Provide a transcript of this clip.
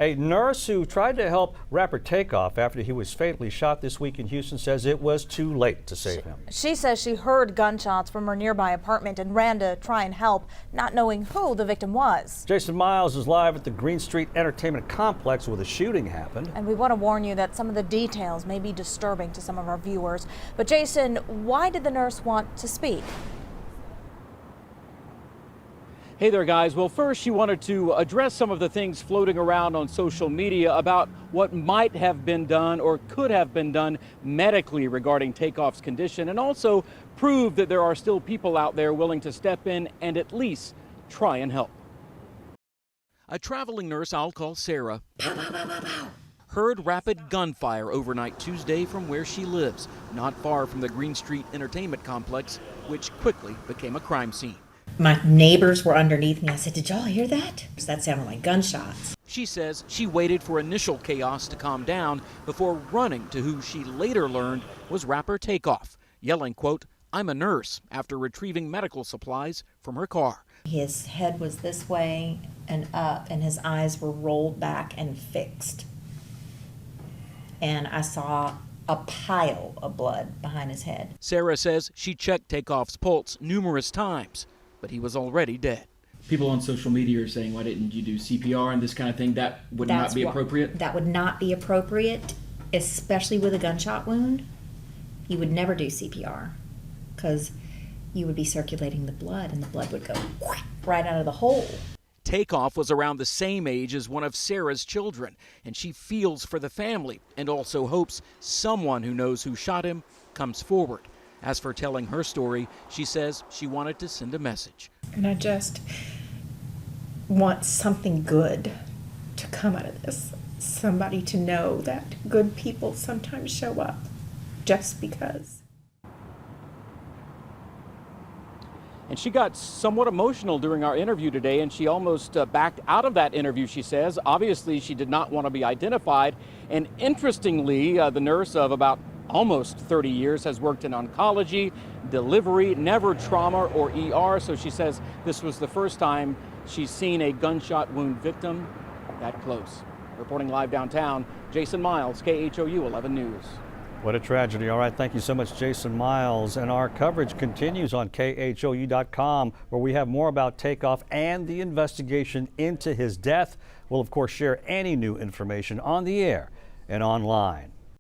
A nurse who tried to help rapper Takeoff after he was fatally shot this week in Houston says it was too late to save him. She says she heard gunshots from her nearby apartment and ran to try and help, not knowing who the victim was. Jason Miles is live at the Green Street Entertainment Complex where the shooting happened. And we want to warn you that some of the details may be disturbing to some of our viewers. But Jason, why did the nurse want to speak? Hey there, guys. Well, first, she wanted to address some of the things floating around on social media about what might have been done or could have been done medically regarding Takeoff's condition, and also prove that there are still people out there willing to step in and at least try and help. A traveling nurse I'll call Sarah heard rapid gunfire overnight Tuesday from where she lives, not far from the Green Street Entertainment Complex, which quickly became a crime scene. My neighbors were underneath me. I said, "Did y'all hear that?" That sounded like gunshots. She says she waited for initial chaos to calm down before running to who she later learned was rapper Takeoff, yelling, quote, "I'm a nurse," after retrieving medical supplies from her car. His head was this way and up, and his eyes were rolled back and fixed. And I saw a pile of blood behind his head. Sarah says she checked Takeoff's pulse numerous times, but he was already dead. People on social media are saying, why didn't you do CPR and this kind of thing? That would not be appropriate? That would not be appropriate, especially with a gunshot wound. You would never do CPR because you would be circulating the blood and the blood would go right out of the hole. Takeoff was around the same age as one of Sarah's children, and she feels for the family and also hopes someone who knows who shot him comes forward. As for telling her story, she says she wanted to send a message. And I just want something good to come out of this. Somebody to know that good people sometimes show up just because. And she got somewhat emotional during our interview today, and she almost backed out of that interview, she says. Obviously, she did not want to be identified. And interestingly, the nurse of about almost 30 years has worked in oncology, delivery, never trauma or ER. So she says this was the first time she's seen a gunshot wound victim that close. Reporting live downtown, Jason Miles, KHOU 11 News. What a tragedy. All right, thank you so much, Jason Miles. And our coverage continues on KHOU.com, where we have more about Takeoff and the investigation into his death. We'll, of course, share any new information on the air and online.